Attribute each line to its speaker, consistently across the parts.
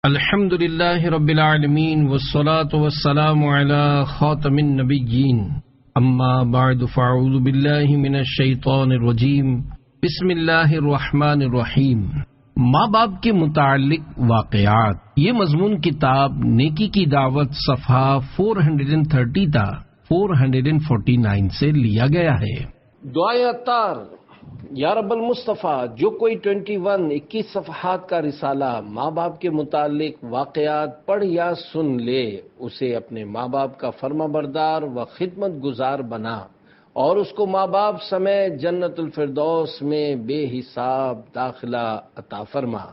Speaker 1: الحمد للہ رب العالمین والصلاة والسلام علی خاتم النبیین اما بعد فاعوذ باللہ من الشیطان الرجیم بسم اللہ الرحمن الرحیم۔ ماں باپ کے متعلق واقعات، یہ مضمون کتاب نیکی کی دعوت صفحہ 430 تا 449 سے لیا گیا ہے۔
Speaker 2: دعائے عطار، یا رب المصطفیٰ، جو کوئی 21 صفحات کا رسالہ ماں باپ کے متعلق واقعات پڑھ یا سن لے، اسے اپنے ماں باپ کا فرما بردار و خدمت گزار بنا اور اس کو ماں باپ سمیت جنت الفردوس میں بے حساب داخلہ عطا فرما،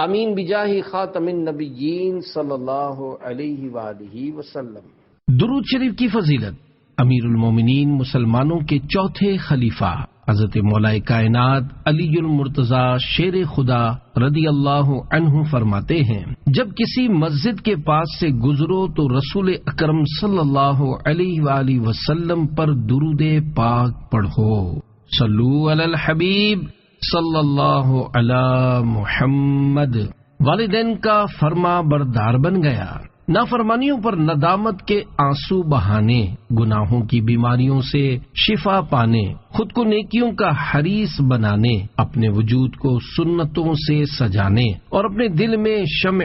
Speaker 2: آمین بجاہ خاتم النبیین صلی اللہ علیہ وآلہ وسلم۔
Speaker 1: درود شریف کی فضیلت۔ امیر المومنین مسلمانوں کے چوتھے خلیفہ حضرت مولا کائنات علی المرتضیٰ شیر خدا رضی اللہ عنہ فرماتے ہیں، جب کسی مسجد کے پاس سے گزرو تو رسول اکرم صلی اللہ علیہ وآلہ وسلم پر درود پاک پڑھو۔ صلو علی الحبیب صلی اللہ علی محمد۔ والدین کا فرما بردار بن گیا، نافرمانیوں پر ندامت کے آنسو بہانے، گناہوں کی بیماریوں سے شفا پانے، خود کو نیکیوں کا حریص بنانے، اپنے وجود کو سنتوں سے سجانے اور اپنے دل میں شمع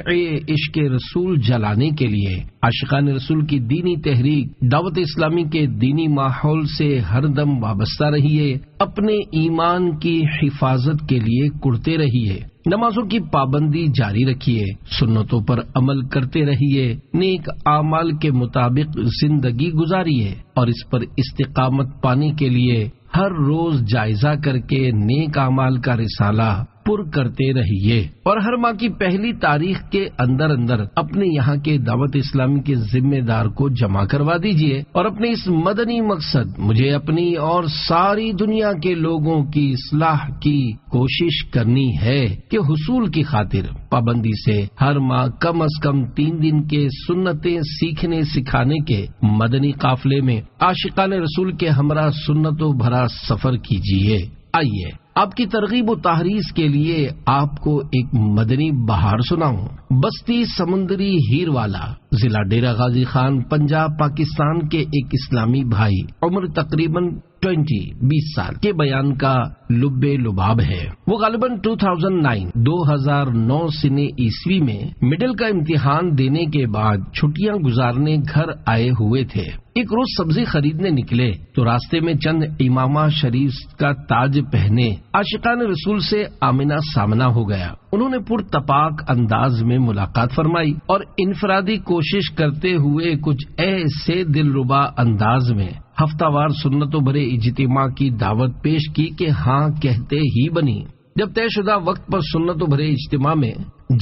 Speaker 1: عشق رسول جلانے کے لیے عاشقان رسول کی دینی تحریک دعوت اسلامی کے دینی ماحول سے ہر دم وابستہ رہیے، اپنے ایمان کی حفاظت کے لیے کڑتے رہیے، نمازوں کی پابندی جاری رکھیے، سنتوں پر عمل کرتے رہیے، نیک اعمال کے مطابق زندگی گزاریے اور اس پر استقامت پانے کے لیے ہر روز جائزہ کر کے نیک اعمال کا رسالہ پر کرتے رہیے، اور ہر ماہ کی پہلی تاریخ کے اندر اپنے یہاں کے دعوت اسلامی کے ذمہ دار کو جمع کروا دیجیے، اور اپنے اس مدنی مقصد مجھے اپنی اور ساری دنیا کے لوگوں کی اصلاح کی کوشش کرنی ہے کہ حصول کی خاطر پابندی سے ہر ماہ کم از کم 3 دن کے سنتیں سیکھنے سکھانے کے مدنی قافلے میں عاشقان رسول کے ہمراہ سنتوں بھرا سفر کیجیے۔ آئیے آپ کی ترغیب و تحریض کے لیے آپ کو ایک مدنی بہار سناؤں۔ بستی سمندری ہیر والا، ضلع ڈیرہ غازی خان، پنجاب، پاکستان کے ایک اسلامی بھائی، عمر تقریباً 20 سال کے بیان کا لب لباب ہے۔ وہ غالباً 2009 سنے عیسوی میں مڈل کا امتحان دینے کے بعد چھٹیاں گزارنے گھر آئے ہوئے تھے۔ ایک روز سبزی خریدنے نکلے تو راستے میں چند امامہ شریف کا تاج پہنے عاشقان رسول سے آمنا سامنا ہو گیا۔ انہوں نے پرتپاک انداز میں ملاقات فرمائی اور انفرادی کوشش کرتے ہوئے کچھ ایسے دلربا انداز میں ہفتہ وار سنتوں بھرے اجتماع کی دعوت پیش کی کہ ہاں کہتے ہی بنی۔ جب طے شدہ وقت پر سنتوں بھرے اجتماع میں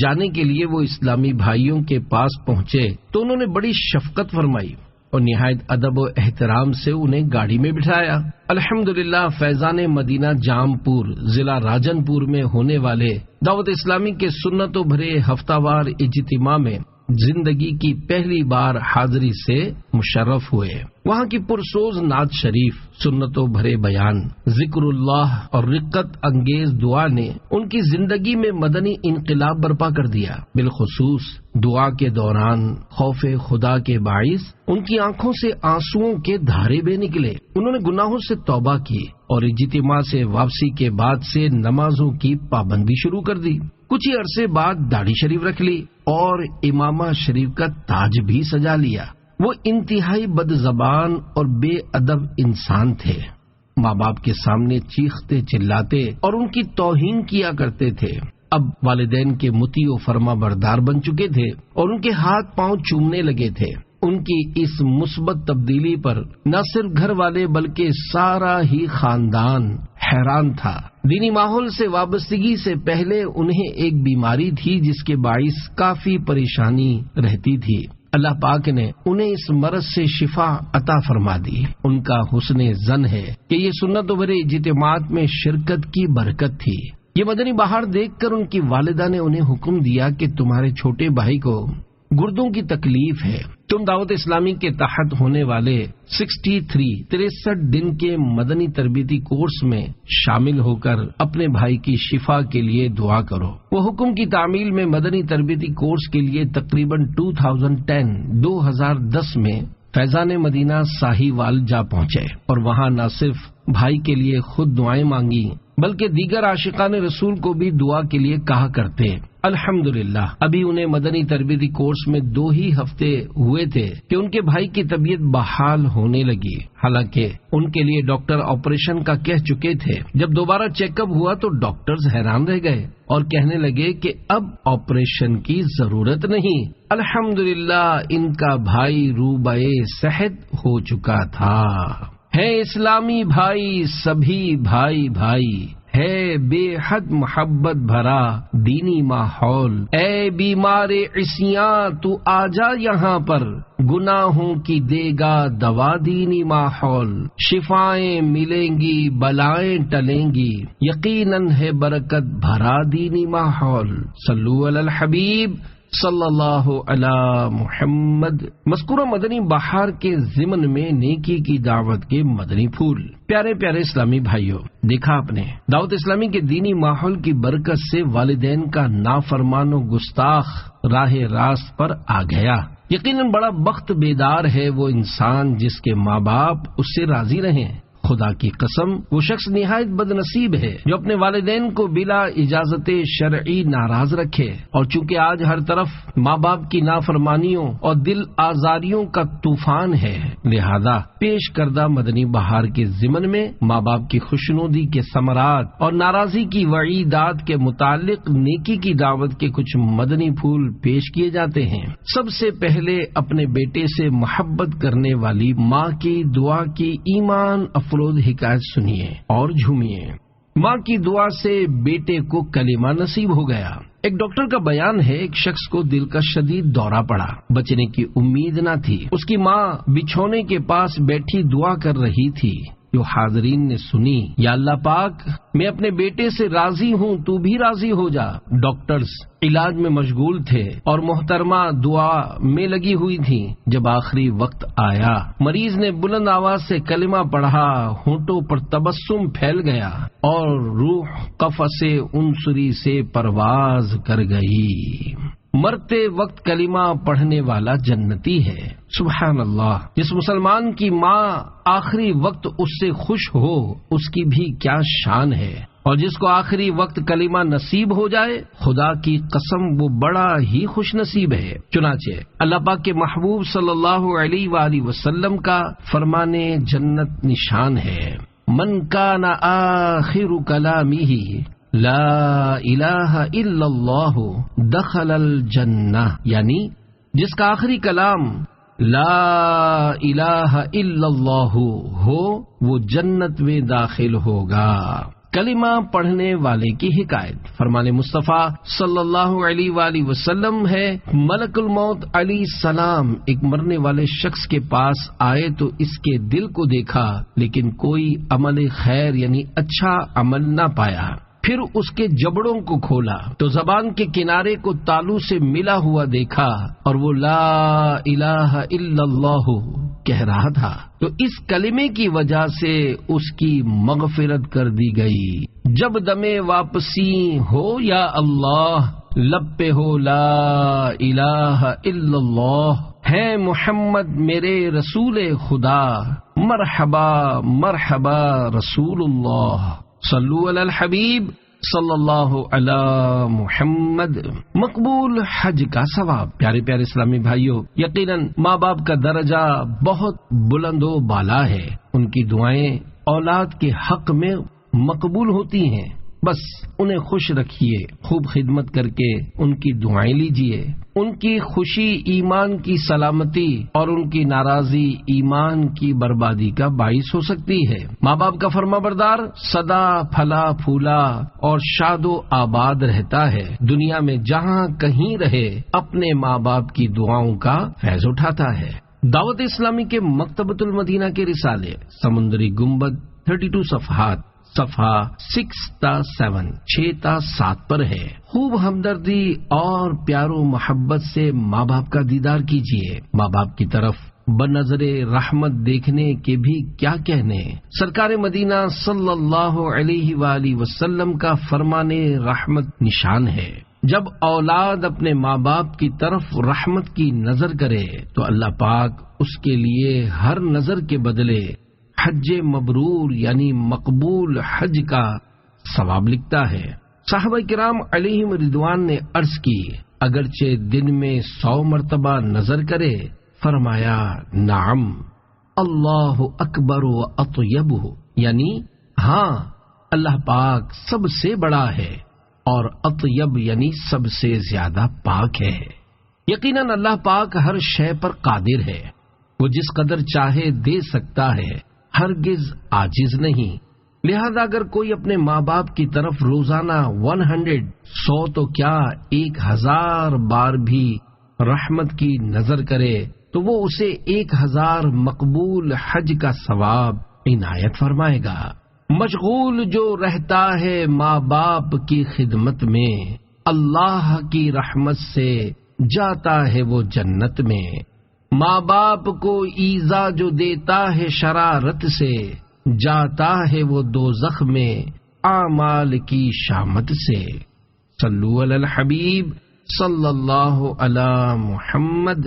Speaker 1: جانے کے لیے وہ اسلامی بھائیوں کے پاس پہنچے تو انہوں نے بڑی شفقت فرمائی اور نہایت ادب و احترام سے انہیں گاڑی میں بٹھایا۔ الحمدللہ فیضان مدینہ جام پور، ضلع راجن پور میں ہونے والے دعوت اسلامی کے سنتوں بھرے ہفتہ وار اجتماع میں زندگی کی پہلی بار حاضری سے مشرف ہوئے۔ وہاں کی پرسوز نعت شریف، سنتوں بھرے بیان، ذکر اللہ اور رقت انگیز دعا نے ان کی زندگی میں مدنی انقلاب برپا کر دیا۔ بالخصوص دعا کے دوران خوف خدا کے باعث ان کی آنکھوں سے آنسوؤں کے دھارے بہ نکلے۔ انہوں نے گناہوں سے توبہ کی اور اجتماع سے واپسی کے بعد سے نمازوں کی پابندی شروع کر دی۔ کچھ ہی عرصے بعد داڑھی شریف رکھ لی اور امامہ شریف کا تاج بھی سجا لیا۔ وہ انتہائی بد زبان اور بے ادب انسان تھے، ماں باپ کے سامنے چیختے چلاتے اور ان کی توہین کیا کرتے تھے۔ اب والدین کے مطیع و فرما بردار بن چکے تھے اور ان کے ہاتھ پاؤں چومنے لگے تھے۔ ان کی اس مثبت تبدیلی پر نہ صرف گھر والے بلکہ سارا ہی خاندان حیران تھا۔ دینی ماحول سے وابستگی سے پہلے انہیں ایک بیماری تھی جس کے باعث کافی پریشانی رہتی تھی۔ اللہ پاک نے انہیں اس مرض سے شفا عطا فرما دی۔ ان کا حسن ظن ہے کہ یہ سنتوں بھرے اجتماعات میں شرکت کی برکت تھی۔ یہ مدنی بہار دیکھ کر ان کی والدہ نے انہیں حکم دیا کہ تمہارے چھوٹے بھائی کو گردوں کی تکلیف ہے، تم دعوت اسلامی کے تحت ہونے والے 63 دن کے مدنی تربیتی کورس میں شامل ہو کر اپنے بھائی کی شفا کے لیے دعا کرو۔ وہ حکم کی تعمیل میں مدنی تربیتی کورس کے لیے تقریباً 2010 میں فیضان مدینہ ساہیوال جا پہنچے اور وہاں نہ صرف بھائی کے لیے خود دعائیں مانگی بلکہ دیگر عاشقان رسول کو بھی دعا کے لیے کہا کرتے۔ الحمدللہ ابھی انہیں مدنی تربیتی کورس میں 2 ہی ہفتے ہوئے تھے کہ ان کے بھائی کی طبیعت بحال ہونے لگی۔ حالانکہ ان کے لیے ڈاکٹر آپریشن کا کہہ چکے تھے۔ جب دوبارہ چیک اپ ہوا تو ڈاکٹرز حیران رہ گئے اور کہنے لگے کہ اب آپریشن کی ضرورت نہیں۔ الحمدللہ ان کا بھائی روبائے صحت ہو چکا تھا۔ ہے اسلامی بھائی سبھی بھائی بھائی، ہے بے حد محبت بھرا دینی ماحول، اے بیمار عصیاں تو آجا یہاں پر، گناہوں کی دے گا دوا دینی ماحول، شفائیں ملیں گی بلائیں ٹلیں گی، یقیناً ہے برکت بھرا دینی ماحول۔ صلو علی الحبیب صلی اللہ علی محمد۔ مذکورہ مدنی بہار کے ضمن میں نیکی کی دعوت کے مدنی پھول۔ پیارے پیارے اسلامی بھائیوں، دیکھا آپ نے دعوت اسلامی کے دینی ماحول کی برکت سے والدین کا نافرمان و گستاخ راہ راست پر آ گیا۔ یقیناً بڑا بخت بیدار ہے وہ انسان جس کے ماں باپ اس سے راضی رہیں۔ خدا کی قسم وہ شخص نہایت بد نصیب ہے جو اپنے والدین کو بلا اجازت شرعی ناراض رکھے، اور چونکہ آج ہر طرف ماں باپ کی نافرمانیوں اور دل آزاریوں کا طوفان ہے، لہذا پیش کردہ مدنی بہار کے ضمن میں ماں باپ کی خوشنودی کے ثمرات اور ناراضی کی وعیدات کے متعلق نیکی کی دعوت کے کچھ مدنی پھول پیش کیے جاتے ہیں۔ سب سے پہلے اپنے بیٹے سے محبت کرنے والی ماں کی دعا کی ایمان افروز حکایت سنیے اور جھومیے۔ ماں کی دعا سے بیٹے کو کلمہ نصیب ہو گیا۔ ایک ڈاکٹر کا بیان ہے، ایک شخص کو دل کا شدید دورہ پڑا، بچنے کی امید نہ تھی۔ اس کی ماں بچھونے کے پاس بیٹھی دعا کر رہی تھی جو حاضرین نے سنی، یا اللہ پاک میں اپنے بیٹے سے راضی ہوں، تو بھی راضی ہو جا۔ ڈاکٹرز علاج میں مشغول تھے اور محترمہ دعا میں لگی ہوئی تھی۔ جب آخری وقت آیا، مریض نے بلند آواز سے کلمہ پڑھا، ہونٹوں پر تبسم پھیل گیا اور روح قفس عنصری سے پرواز کر گئی۔ مرتے وقت کلمہ پڑھنے والا جنتی ہے۔ سبحان اللہ، جس مسلمان کی ماں آخری وقت اس سے خوش ہو اس کی بھی کیا شان ہے، اور جس کو آخری وقت کلمہ نصیب ہو جائے خدا کی قسم وہ بڑا ہی خوش نصیب ہے۔ چنانچہ اللہ پاک کے محبوب صلی اللہ علیہ وآلہ وسلم کا فرمان جنت نشان ہے، من کان آخر کلامہ لا الہ الا اللہ دخل الجنہ، یعنی جس کا آخری کلام لا الہ الا اللہ ہو وہ جنت میں داخل ہوگا۔ کلمہ پڑھنے والے کی حکایت۔ فرمان مصطفیٰ صلی اللہ علیہ وآلہ وسلم ہے، ملک الموت علیہ السلام ایک مرنے والے شخص کے پاس آئے تو اس کے دل کو دیکھا لیکن کوئی عمل خیر یعنی اچھا عمل نہ پایا۔ پھر اس کے جبڑوں کو کھولا تو زبان کے کنارے کو تالو سے ملا ہوا دیکھا اور وہ لا الہ الا اللہ کہہ رہا تھا، تو اس کلمے کی وجہ سے اس کی مغفرت کر دی گئی۔ جب دمے واپسی ہو یا اللہ، لب پہ ہو لا الہ الا اللہ، ہے محمد میرے رسول خدا، مرحبا مرحبا رسول اللہ، صلو علی الحبیب صلی اللہ علی محمد۔ مقبول حج کا ثواب۔ پیارے پیارے اسلامی بھائیوں، یقیناً ماں باپ کا درجہ بہت بلند و بالا ہے، ان کی دعائیں اولاد کے حق میں مقبول ہوتی ہیں، بس انہیں خوش رکھیے، خوب خدمت کر کے ان کی دعائیں لیجیے۔ ان کی خوشی ایمان کی سلامتی اور ان کی ناراضی ایمان کی بربادی کا باعث ہو سکتی ہے۔ ماں باپ کا فرما بردار سدا پھلا پھولا اور شاد و آباد رہتا ہے، دنیا میں جہاں کہیں رہے اپنے ماں باپ کی دعاؤں کا فیض اٹھاتا ہے۔ دعوت اسلامی کے مکتبۃ المدینہ کے رسالے سمندری گنبد 32 صفحات صفحہ 6-7 6-7 پر ہے۔ خوب ہمدردی اور پیار و محبت سے ماں باپ کا دیدار کیجیے۔ ماں باپ کی طرف بنظر رحمت دیکھنے کے بھی کیا کہنے۔ سرکار مدینہ صلی اللہ علیہ وآلہ وسلم کا فرمان رحمت نشان ہے۔ جب اولاد اپنے ماں باپ کی طرف رحمت کی نظر کرے تو اللہ پاک اس کے لیے ہر نظر کے بدلے حج مبرور یعنی مقبول حج کا ثواب لکھتا ہے۔ صحابہ کرام علیہم رضوان نے عرض کی، اگرچہ دن میں 100 مرتبہ نظر کرے، فرمایا نعم اللہ اکبر و اطیب، یعنی ہاں اللہ پاک سب سے بڑا ہے اور اطیب یعنی سب سے زیادہ پاک ہے۔ یقیناً اللہ پاک ہر شے پر قادر ہے، وہ جس قدر چاہے دے سکتا ہے، ہرگز عاجز نہیں۔ لہذا اگر کوئی اپنے ماں باپ کی طرف روزانہ 100 تو کیا 1000 بار بھی رحمت کی نظر کرے تو وہ اسے 1000 مقبول حج کا ثواب عنایت فرمائے گا۔ مشغول جو رہتا ہے ماں باپ کی خدمت میں، اللہ کی رحمت سے جاتا ہے وہ جنت میں۔ ماں باپ کو ایذا جو دیتا ہے شرارت سے، جاتا ہے وہ دوزخ میں اعمال کی شامت سے۔ صلو علی الحبیب صلی اللہ علی محمد۔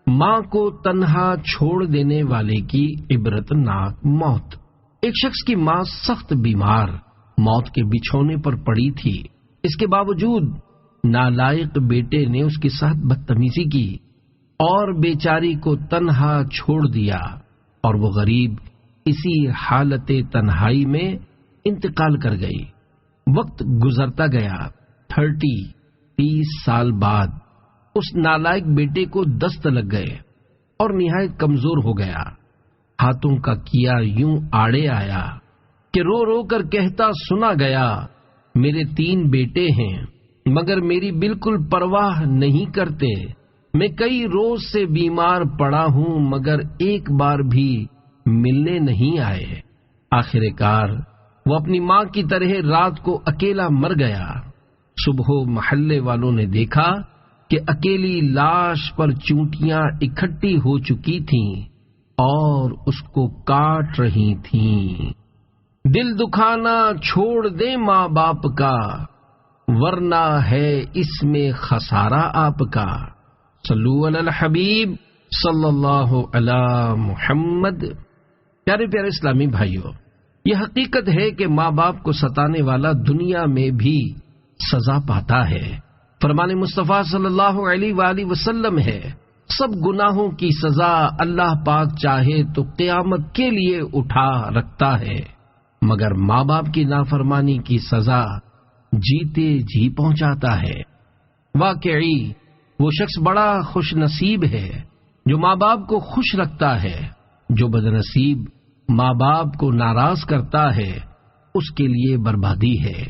Speaker 1: ماں کو تنہا چھوڑ دینے والے کی عبرت ناک موت۔ ایک شخص کی ماں سخت بیمار موت کے بچھونے پر پڑی تھی، اس کے باوجود نالائق بیٹے نے اس کے ساتھ بدتمیزی کی اور بیچاری کو تنہا چھوڑ دیا، اور وہ غریب اسی حالت تنہائی میں انتقال کر گئی۔ وقت گزرتا گیا، 30 سال بعد اس نالائق بیٹے کو دست لگ گئے اور نہایت کمزور ہو گیا۔ ہاتھوں کا کیا یوں آڑے آیا کہ رو رو کر کہتا سنا گیا، میرے 3 بیٹے ہیں مگر میری بالکل پرواہ نہیں کرتے، میں کئی روز سے بیمار پڑا ہوں مگر ایک بار بھی ملنے نہیں آئے۔ آخر کار وہ اپنی ماں کی طرح رات کو اکیلا مر گیا۔ صبح محلے والوں نے دیکھا کہ اکیلی لاش پر چونٹیاں اکٹھی ہو چکی تھیں اور اس کو کاٹ رہی تھیں۔ دل دکھانا چھوڑ دے ماں باپ کا، ورنہ ہے اس میں خسارہ آپ کا۔ صلو علی الحبیب صلی اللہ علی محمد۔ پیارے پیارے اسلامی بھائیوں، یہ حقیقت ہے کہ ماں باپ کو ستانے والا دنیا میں بھی سزا پاتا ہے۔ فرمان مصطفیٰ صلی اللہ علیہ وآلہ وسلم ہے، سب گناہوں کی سزا اللہ پاک چاہے تو قیامت کے لیے اٹھا رکھتا ہے، مگر ماں باپ کی نافرمانی کی سزا جیتے جی پہنچاتا ہے۔ واقعی وہ شخص بڑا خوش نصیب ہے جو ماں باپ کو خوش رکھتا ہے، جو بدنصیب ماں باپ کو ناراض کرتا ہے اس کے لیے بربادی ہے۔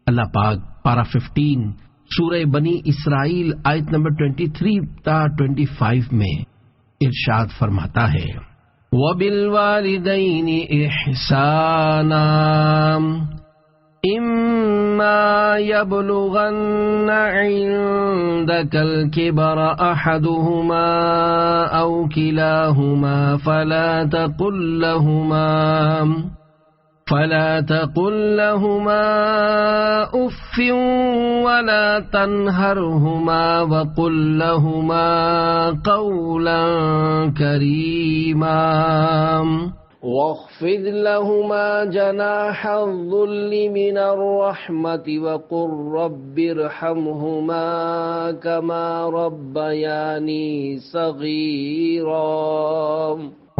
Speaker 1: اللہ پاک پارہ 15 سورہ بنی اسرائیل آیت نمبر 23 تا 25 میں ارشاد فرماتا ہے، وَبِالْوَالِدَيْنِ إِحْسَانًا إِمَّا يَبْلُغَنَّ عِندَكَ الْكِبَرَ أَحَدُهُمَا أَوْ كِلَاهُمَا فلا تقل لهما اف ولا تنهرهما وقل لهما قولا كريما
Speaker 2: واخفض لهما جناح الذل من الرحمة وقل رب ارحمهما كما ربياني صغيرا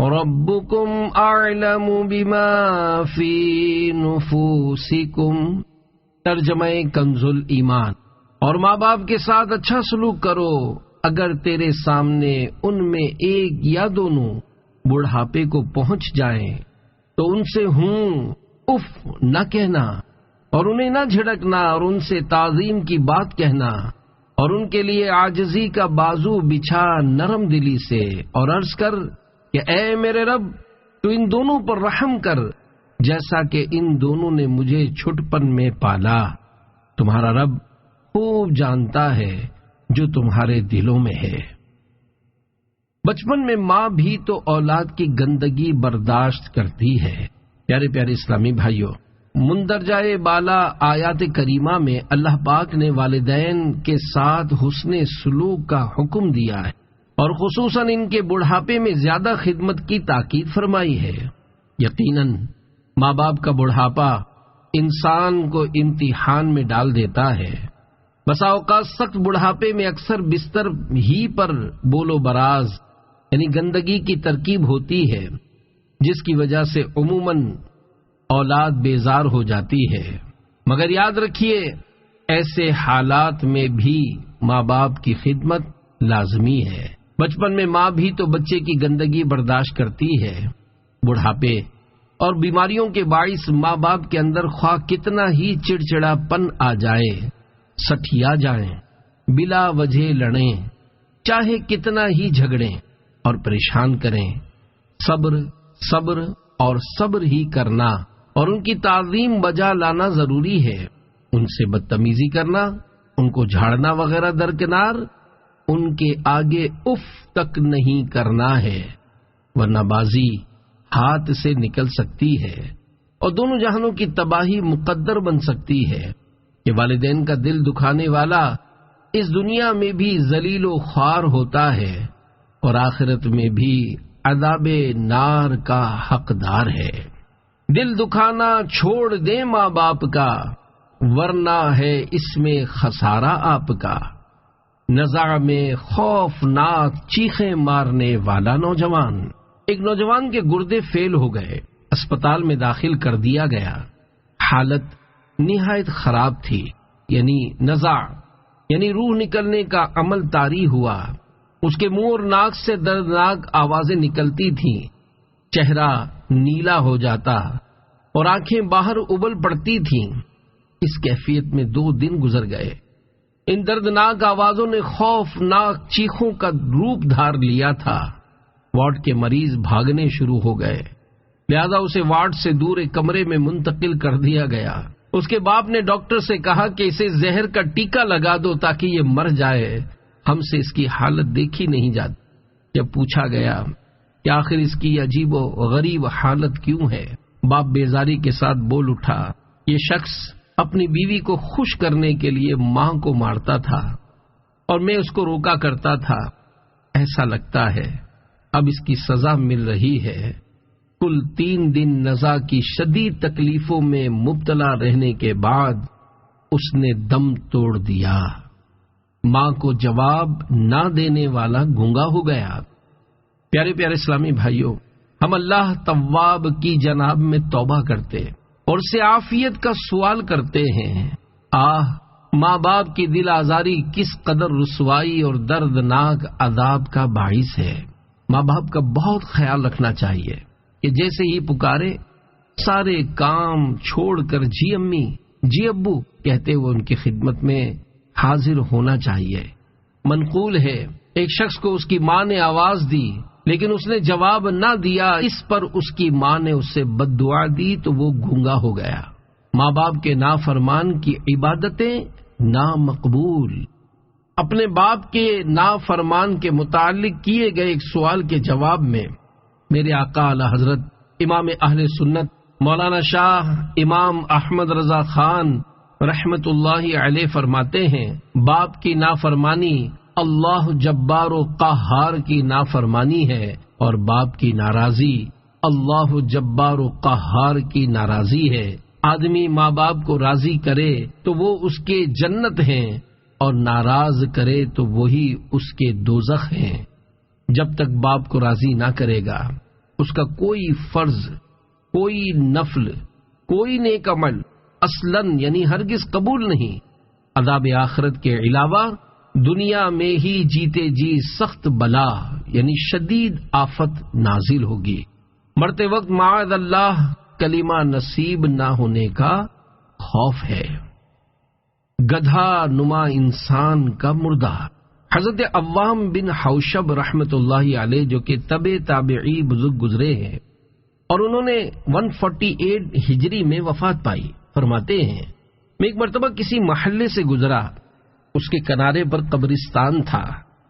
Speaker 1: ربكم اعلم بما في نفوسكم۔ ترجمہ کنز الایمان۔ اور ماں باپ کے ساتھ اچھا سلوک کرو اگر تیرے سامنے ان میں ایک یا دونوں بڑھاپے کو پہنچ جائیں تو ان سے ہوں اف نہ کہنا اور انہیں نہ جھڑکنا اور ان سے تعظیم کی بات کہنا اور ان کے لیے عاجزی کا بازو بچھا نرم دلی سے اور عرض کر کہ اے میرے رب تو ان دونوں پر رحم کر جیسا کہ ان دونوں نے مجھے چھٹپن میں پالا۔ تمہارا رب خوب جانتا ہے جو تمہارے دلوں میں ہے۔ بچپن میں ماں بھی تو اولاد کی گندگی برداشت کرتی ہے۔ پیارے پیارے اسلامی بھائیوں، مندرجہ بالا آیات کریمہ میں اللہ پاک نے والدین کے ساتھ حسن سلوک کا حکم دیا ہے اور خصوصاً ان کے بڑھاپے میں زیادہ خدمت کی تاکید فرمائی ہے۔ یقیناً ماں باپ کا بڑھاپا انسان کو امتحان میں ڈال دیتا ہے۔ بسا اوقات سخت بڑھاپے میں اکثر بستر ہی پر بول و براز یعنی گندگی کی ترکیب ہوتی ہے، جس کی وجہ سے عموماً اولاد بیزار ہو جاتی ہے۔ مگر یاد رکھیے، ایسے حالات میں بھی ماں باپ کی خدمت لازمی ہے۔ بچپن میں ماں بھی تو بچے کی گندگی برداشت کرتی ہے۔ بڑھاپے اور بیماریوں کے باعث ماں باپ کے اندر خواہ کتنا ہی چڑچڑا پن آ جائے، سٹھیا جائیں، بلا وجہ لڑیں، چاہے کتنا ہی جھگڑیں اور پریشان کریں، صبر اور صبر ہی کرنا اور ان کی تعظیم بجا لانا ضروری ہے۔ ان سے بدتمیزی کرنا، ان کو جھاڑنا وغیرہ درکنار، ان کے آگے اف تک نہیں کرنا ہے، ورنہ بازی ہاتھ سے نکل سکتی ہے اور دونوں جہانوں کی تباہی مقدر بن سکتی ہے۔ کہ والدین کا دل دکھانے والا اس دنیا میں بھی ذلیل و خوار ہوتا ہے اور آخرت میں بھی عذاب نار کا حقدار ہے۔ دل دکھانا چھوڑ دیں ماں باپ کا، ورنہ ہے اس میں خسارہ آپ کا۔ نزاع میں خوفناک چیخیں مارنے والا نوجوان۔ ایک نوجوان کے گردے فیل ہو گئے، اسپتال میں داخل کر دیا گیا۔ حالت نہایت خراب تھی، یعنی نزاع یعنی روح نکلنے کا عمل طاری ہوا۔ اس کے منہ اور ناک سے دردناک آوازیں نکلتی تھیں، چہرہ نیلا ہو جاتا اور آنکھیں باہر ابل پڑتی تھیں۔ اس کیفیت میں 2 دن گزر گئے۔ ان دردناک آوازوں نے خوفناک چیخوں کا روپ دھار لیا تھا۔ وارڈ کے مریض بھاگنے شروع ہو گئے، لہذا اسے وارڈ سے دور ایک کمرے میں منتقل کر دیا گیا۔ اس کے باپ نے ڈاکٹر سے کہا کہ اسے زہر کا ٹیکہ لگا دو تاکہ یہ مر جائے، ہم سے اس کی حالت دیکھی نہیں جاتی۔ جب پوچھا گیا کہ آخر اس کی عجیب و غریب حالت کیوں ہے، باپ بیزاری کے ساتھ بول اٹھا، یہ شخص اپنی بیوی کو خوش کرنے کے لیے ماں کو مارتا تھا اور میں اس کو روکا کرتا تھا۔ ایسا لگتا ہے اب اس کی سزا مل رہی ہے۔ کل 3 دن نزا کی شدید تکلیفوں میں مبتلا رہنے کے بعد اس نے دم توڑ دیا۔ ماں کو جواب نہ دینے والا گونگا ہو گیا۔ پیارے پیارے اسلامی بھائیوں، ہم اللہ تواب کی جناب میں توبہ کرتے اور اس سے عافیت کا سوال کرتے ہیں۔ ماں باپ کی دل آزاری کس قدر رسوائی اور دردناک عذاب کا باعث ہے۔ ماں باپ کا بہت خیال رکھنا چاہیے کہ جیسے ہی پکارے سارے کام چھوڑ کر جی امی جی ابو کہتے ہوئے ان کی خدمت میں حاضر ہونا چاہیے۔ منقول ہے، ایک شخص کو اس کی ماں نے آواز دی لیکن اس نے جواب نہ دیا، اس پر اس کی ماں نے اس سے بد دعا دی تو وہ گونگا ہو گیا۔ ماں باپ کے نافرمان کی عبادتیں نامقبول۔ اپنے باپ کے نافرمان کے متعلق کیے گئے ایک سوال کے جواب میں میرے آقا اعلی حضرت امام اہل سنت مولانا شاہ امام احمد رضا خان رحمت اللہ علیہ فرماتے ہیں، باپ کی نافرمانی اللہ جبار و قہار کی نافرمانی ہے اور باپ کی ناراضی اللہ جبار و قہار کی ناراضی ہے۔ آدمی ماں باپ کو راضی کرے تو وہ اس کے جنت ہیں اور ناراض کرے تو وہی اس کے دوزخ ہیں۔ جب تک باپ کو راضی نہ کرے گا اس کا کوئی فرض، کوئی نفل، کوئی نیک عمل اصلاً یعنی ہرگز قبول نہیں۔ عذاب آخرت کے علاوہ دنیا میں ہی جیتے جی سخت بلا یعنی شدید آفت نازل ہوگی۔ مرتے وقت معاذ اللہ کلمہ نصیب نہ ہونے کا خوف ہے۔ گدھا نما انسان کا مردہ۔ حضرت عوام بن حوشب رحمت اللہ علیہ جو کہ تابعی بزرگ گزرے ہیں، اور انہوں نے 148 ہجری میں وفات پائی۔ فرماتے ہیں میں ایک مرتبہ کسی محلے سے گزرا، اس کے کنارے پر قبرستان تھا۔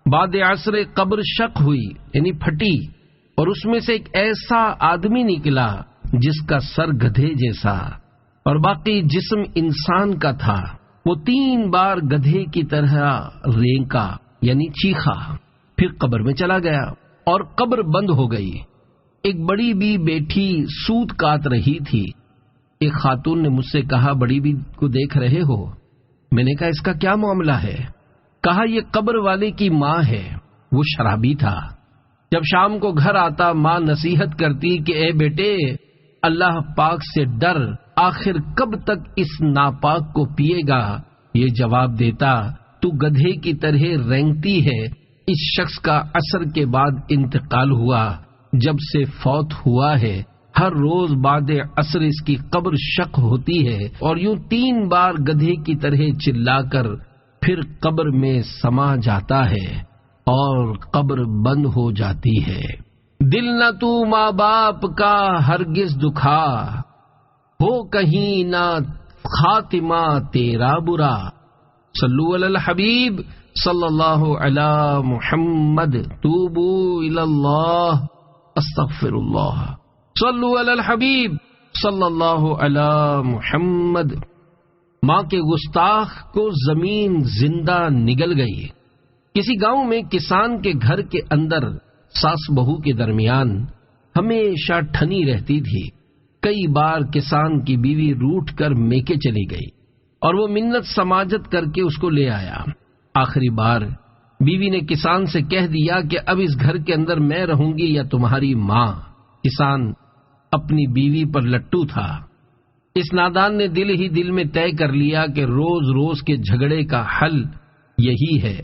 Speaker 1: بعد عصر قبر شق ہوئی یعنی پھٹی، اور اس میں سے ایک ایسا آدمی نکلا جس کا سر گدھے جیسا اور باقی جسم انسان کا تھا۔ وہ 3 بار گدھے کی طرح رینکا یعنی چیخا، پھر قبر میں چلا گیا اور قبر بند ہو گئی۔ ایک بڑی بی بیٹھی سوت کاٹ رہی تھی۔ ایک خاتون نے مجھ سے کہا بڑی بی کو دیکھ رہے ہو؟ میں نے کہا اس کا کیا معاملہ ہے؟ کہا یہ قبر والے کی ماں ہے، وہ شرابی تھا۔ جب شام کو گھر آتا ماں نصیحت کرتی کہ اے بیٹے اللہ پاک سے ڈر، آخر کب تک اس ناپاک کو پیے گا؟ یہ جواب دیتا تو گدھے کی طرح رینگتی ہے۔ اس شخص کا عصر کے بعد انتقال ہوا، جب سے فوت ہوا ہے۔ ہر روز بعد عصر اس کی قبر شق ہوتی ہے اور یوں 3 بار گدھے کی طرح چلا کر پھر قبر میں سما جاتا ہے اور قبر بند ہو جاتی ہے۔ دل نہ تو ماں باپ کا ہرگز دکھا، ہو کہیں نہ خاتمہ تیرا برا۔ صلو علی الحبیب صلی اللہ علی محمد، توبو الی اللہ، استغفر اللہ۔ صلو علی الحبیب صلی اللہ علی محمد۔ ماں کے گستاخ کو زمین زندہ نگل گئی۔ کسی گاؤں میں کسان کے گھر کے اندر ساس بہو کے درمیان ہمیشہ ٹھنی رہتی تھی۔ کئی بار کسان کی بیوی روٹھ کر میکے چلی گئی اور وہ منت سماجت کر کے اس کو لے آیا۔ آخری بار بیوی نے کسان سے کہہ دیا کہ اب اس گھر کے اندر میں رہوں گی یا تمہاری ماں۔ کسان اپنی بیوی پر لٹو تھا۔ اس نادان نے دل ہی دل میں طے کر لیا کہ روز روز کے جھگڑے کا حل یہی ہے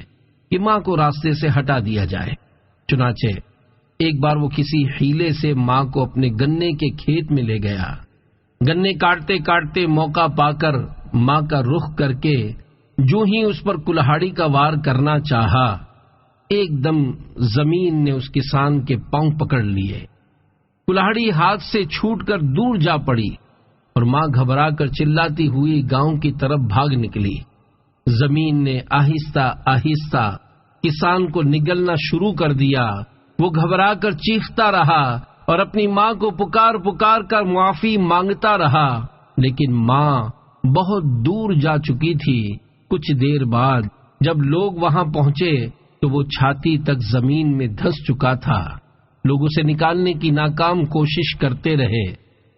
Speaker 1: کہ ماں کو راستے سے ہٹا دیا جائے۔ چنانچہ ایک بار وہ کسی حیلے سے ماں کو اپنے گنے کے کھیت میں لے گیا۔ گنے کاٹتے کاٹتے موقع پا کر ماں کا رخ کر کے جو ہی اس پر کلہاڑی کا وار کرنا چاہا، ایک دم زمین نے اس کسان کے پاؤں پکڑ لیے۔ کلہاڑی ہاتھ سے چھوٹ کر دور جا پڑی اور ماں گھبرا کر چلاتی ہوئی گاؤں کی طرف بھاگ نکلی۔ زمین نے آہستہ آہستہ کسان کو نگلنا شروع کر دیا۔ وہ گھبرا کر چیختا رہا اور اپنی ماں کو پکار پکار کر معافی مانگتا رہا، لیکن ماں بہت دور جا چکی تھی۔ کچھ دیر بعد جب لوگ وہاں پہنچے تو وہ چھاتی تک زمین میں دھس چکا تھا۔ لوگ اسے نکالنے کی ناکام کوشش کرتے رہے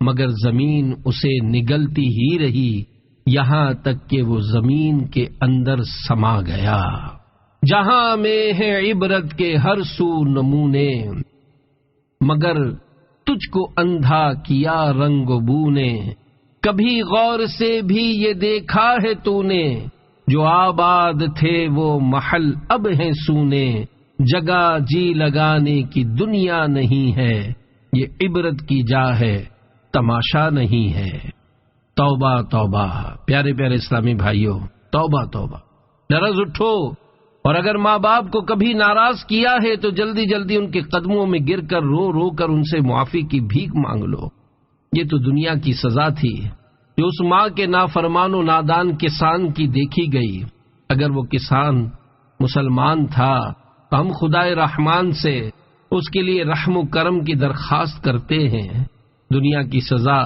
Speaker 1: مگر زمین اسے نگلتی ہی رہی، یہاں تک کہ وہ زمین کے اندر سما گیا۔ جہاں میں ہے عبرت کے ہر سو نمونے، مگر تجھ کو اندھا کیا رنگ و بو نے۔ کبھی غور سے بھی یہ دیکھا ہے تو نے، جو آباد تھے وہ محل اب ہیں سونے۔ جگہ جی لگانے کی دنیا نہیں ہے، یہ عبرت کی جا ہے تماشا نہیں ہے۔ توبہ توبہ پیارے پیارے اسلامی بھائیوں، توبہ توبہ، لرز اٹھو، اور اگر ماں باپ کو کبھی ناراض کیا ہے تو جلدی جلدی ان کے قدموں میں گر کر رو رو کر ان سے معافی کی بھیک مانگ لو۔ یہ تو دنیا کی سزا تھی جو اس ماں کے نافرمان و نادان کسان کی دیکھی گئی۔ اگر وہ کسان مسلمان تھا تو ہم خدائے رحمان سے اس کے لیے رحم و کرم کی درخواست کرتے ہیں۔ دنیا کی سزا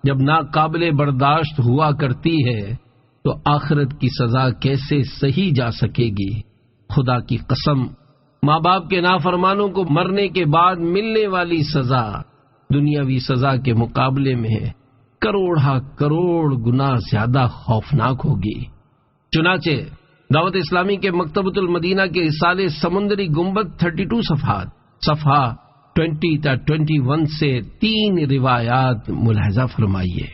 Speaker 1: جب ناقابل برداشت ہوا کرتی ہے تو آخرت کی سزا کیسے سہی جا سکے گی؟ خدا کی قسم، ماں باپ کے نافرمانوں کو مرنے کے بعد ملنے والی سزا دنیاوی سزا کے مقابلے میں کروڑا کروڑ گنا زیادہ خوفناک ہوگی۔ چنانچہ دعوت اسلامی کے مکتبۃ المدینہ کے رسالے سمندری گنبد 32 صفحات، صفحہ 20 تا 21 سے 3 روایات ملاحظہ فرمائیے۔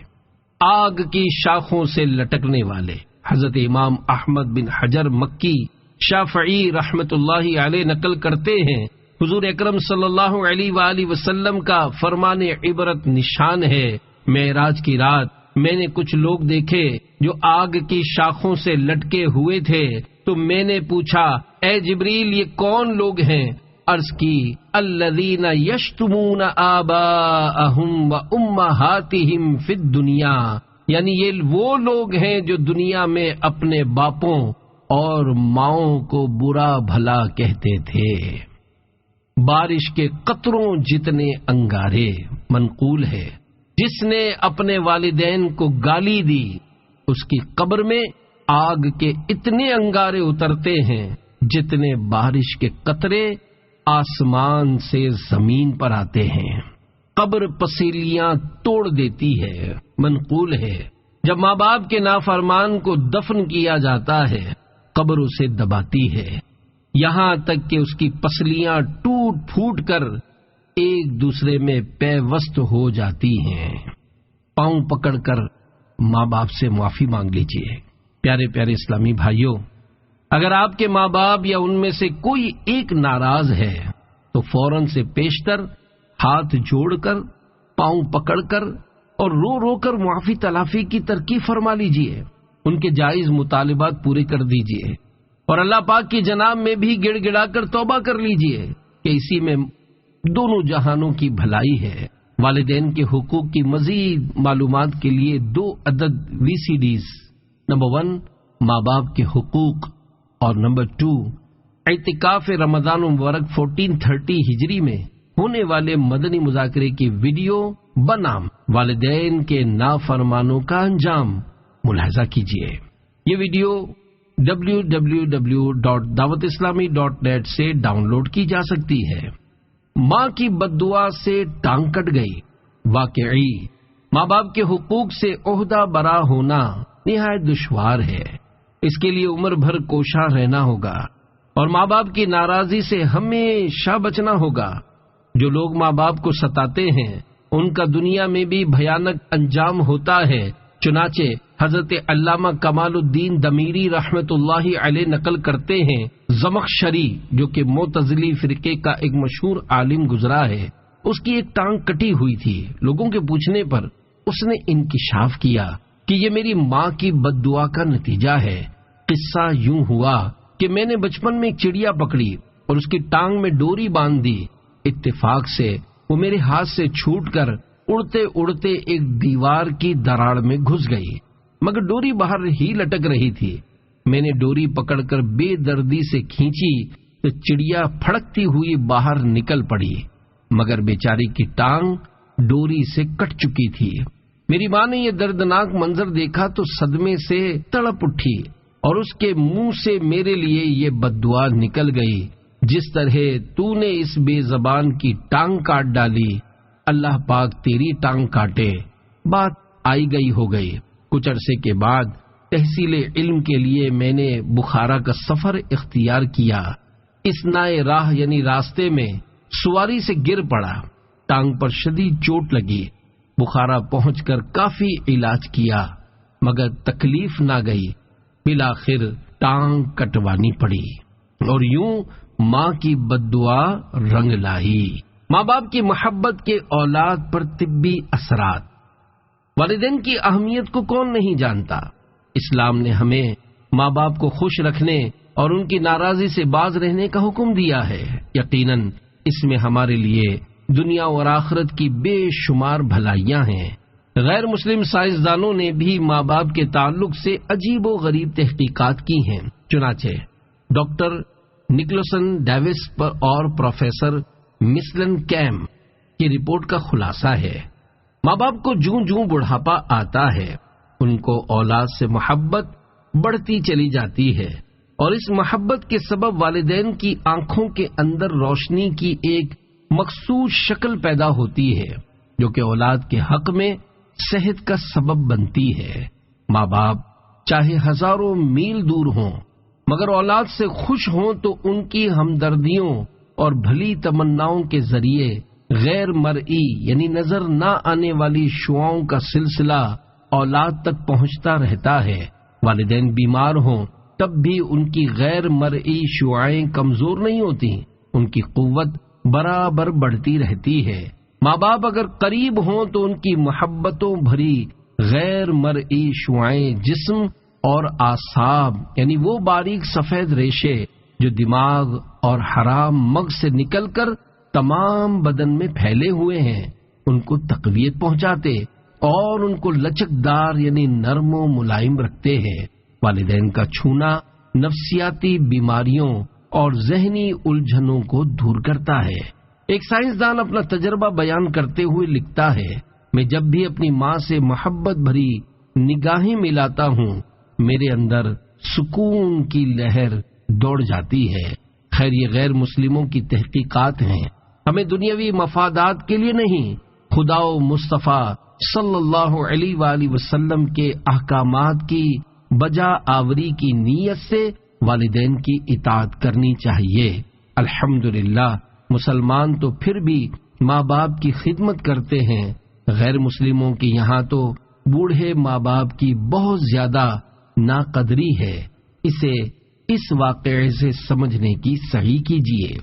Speaker 1: آگ کی شاخوں سے لٹکنے والے حضرت امام احمد بن حجر مکی شافعی رحمت اللہ علیہ نقل کرتے ہیں، حضور اکرم صلی اللہ علیہ وآلہ وسلم کا فرمان عبرت نشان ہے۔ معراج کی رات میں نے کچھ لوگ دیکھے جو آگ کی شاخوں سے لٹکے ہوئے تھے، تو میں نے پوچھا اے جبریل یہ کون لوگ ہیں؟ عرض کی الذین یشتمون آباءہم و امہاتہم فی الدنیا، یعنی یہ وہ لوگ ہیں جو دنیا میں اپنے باپوں اور ماؤں کو برا بھلا کہتے تھے۔ بارش کے قطروں جتنے انگارے، منقول ہے جس نے اپنے والدین کو گالی دی اس کی قبر میں آگ کے اتنے انگارے اترتے ہیں جتنے بارش کے قطرے آسمان سے زمین پر آتے ہیں۔ قبر پسیلیاں توڑ دیتی ہے، منقول ہے جب ماں باپ کے نافرمان کو دفن کیا جاتا ہے قبر اسے دباتی ہے، یہاں تک کہ اس کی پسلیاں ٹوٹ پھوٹ کر ایک دوسرے میں پیوست ہو جاتی ہیں۔ پاؤں پکڑ کر ماں باپ سے معافی مانگ لیجیے۔ پیارے پیارے اسلامی بھائیوں، اگر آپ کے ماں باپ یا ان میں سے کوئی ایک ناراض ہے تو فوراً سے پیشتر ہاتھ جوڑ کر، پاؤں پکڑ کر اور رو رو کر معافی تلافی کی ترکیب فرما لیجیے، ان کے جائز مطالبات پورے کر دیجیے اور اللہ پاک کی جناب میں بھی گڑ گڑا کر توبہ کر لیجیے کہ اسی میں دونوں جہانوں کی بھلائی ہے۔ والدین کے حقوق کی مزید معلومات کے لیے 2 عدد VCDs، نمبر 1 ماں باپ کے حقوق اور نمبر 2 اعتکاف رمضان المبارک 1430 ہجری میں ہونے والے مدنی مذاکرے کی ویڈیو بنام والدین کے نافرمانوں کا انجام ملاحظہ کیجیے۔ یہ ویڈیو www.dawatislami.net سے ڈاؤن لوڈ کی جا سکتی ہے۔ ماں کی بددعا سے ٹانگ کٹ گئی۔ واقعی ماں باپ کے حقوق سے عہدہ برا ہونا نہایت دشوار ہے، اس کے لیے عمر بھر کوشاں رہنا ہوگا اور ماں باپ کی ناراضی سے ہمیشہ بچنا ہوگا۔ جو لوگ ماں باپ کو ستاتے ہیں ان کا دنیا میں بھی بھیانک انجام ہوتا ہے، چنانچہ حضرت علامہ کمال الدین دمیری رحمت اللہ علیہ نقل کرتے ہیں، زمخشری جو کہ معتزلی فرقے کا ایک مشہور عالم گزرا ہے، اس کی ایک ٹانگ کٹی ہوئی تھی۔ لوگوں کے پوچھنے پر اس نے انکشاف کیا کہ یہ میری ماں کی بد دعا کا نتیجہ ہے۔ قصہ یوں ہوا کہ میں نے بچپن میں ایک چڑیا پکڑی اور اس کی ٹانگ میں ڈوری باندھ دی۔ اتفاق سے وہ میرے ہاتھ سے چھوٹ کر اڑتے اڑتے ایک دیوار کی دراڑ میں گھس گئی، مگر ڈوری باہر ہی لٹک رہی تھی۔ میں نے ڈوری پکڑ کر بے دردی سے کھینچی تو چڑیا پھڑکتی ہوئی باہر نکل پڑی، مگر بیچاری کی ٹانگ ڈوری سے کٹ چکی تھی۔ میری ماں نے یہ دردناک منظر دیکھا تو صدمے سے تڑپ اٹھی اور اس کے منہ سے میرے لیے یہ بد دعا نکل گئی، جس طرح تو نے اس بے زبان کی ٹانگ کاٹ ڈالی، اللہ پاک تیری ٹانگ کاٹے۔ بات آئی گئی ہو گئی۔ کچھ عرصے کے بعد تحصیل علم کے لیے میں نے بخارا کا سفر اختیار کیا۔ اثنائے راہ یعنی راستے میں سواری سے گر پڑا، ٹانگ پر شدید چوٹ لگی۔ بخارا پہنچ کر کافی علاج کیا مگر تکلیف نہ گئی، بالآخر ٹانگ کٹوانی پڑی اور یوں ماں کی بد دعا رنگ لائی۔ ماں باپ کی محبت کے اولاد پر طبی اثرات۔ والدین کی اہمیت کو کون نہیں جانتا؟ اسلام نے ہمیں ماں باپ کو خوش رکھنے اور ان کی ناراضی سے باز رہنے کا حکم دیا ہے۔ یقیناً اس میں ہمارے لیے دنیا اور آخرت کی بے شمار بھلائیاں ہیں۔ غیر مسلم سائنسدانوں نے بھی ماں باپ کے تعلق سے عجیب و غریب تحقیقات کی ہیں۔ چنانچہ ڈاکٹر نکلسن ڈیوس اور پروفیسر مسلن کیم کی رپورٹ کا خلاصہ ہے، ماں باپ کو جوں جوں بڑھاپا آتا ہے ان کو اولاد سے محبت بڑھتی چلی جاتی ہے، اور اس محبت کے سبب والدین کی آنکھوں کے اندر روشنی کی ایک مخصوص شکل پیدا ہوتی ہے جو کہ اولاد کے حق میں صحت کا سبب بنتی ہے۔ ماں باپ چاہے ہزاروں میل دور ہوں مگر اولاد سے خوش ہوں تو ان کی ہمدردیوں اور بھلی تمناؤں کے ذریعے غیر مرئی یعنی نظر نہ آنے والی شعاؤں کا سلسلہ اولاد تک پہنچتا رہتا ہے۔ والدین بیمار ہوں تب بھی ان کی غیر مرئی شعائیں کمزور نہیں ہوتی، ان کی قوت برابر بڑھتی رہتی ہے۔ ماں باپ اگر قریب ہوں تو ان کی محبتوں بھری غیر مرئی شعائیں جسم اور اعصاب یعنی وہ باریک سفید ریشے جو دماغ اور حرام مغز سے نکل کر تمام بدن میں پھیلے ہوئے ہیں ان کو تقویت پہنچاتے اور ان کو لچکدار یعنی نرم و ملائم رکھتے ہیں۔ والدین کا چھونا نفسیاتی بیماریوں اور ذہنی الجھنوں کو دور کرتا ہے۔ ایک سائنسدان اپنا تجربہ بیان کرتے ہوئے لکھتا ہے، میں جب بھی اپنی ماں سے محبت بھری نگاہیں ملاتا ہوں میرے اندر سکون کی لہر دوڑ جاتی ہے۔ خیر یہ غیر مسلموں کی تحقیقات ہیں، ہمیں دنیاوی مفادات کے لیے نہیں، خدا و مصطفیٰ صلی اللہ علیہ وآلہ وسلم کے احکامات کی بجا آوری کی نیت سے والدین کی اطاعت کرنی چاہیے۔ الحمدللہ مسلمان تو پھر بھی ماں باپ کی خدمت کرتے ہیں، غیر مسلموں کے یہاں تو بوڑھے ماں باپ کی بہت زیادہ ناقدری ہے۔ اسے اس واقعے سے سمجھنے کی سعی کیجیے۔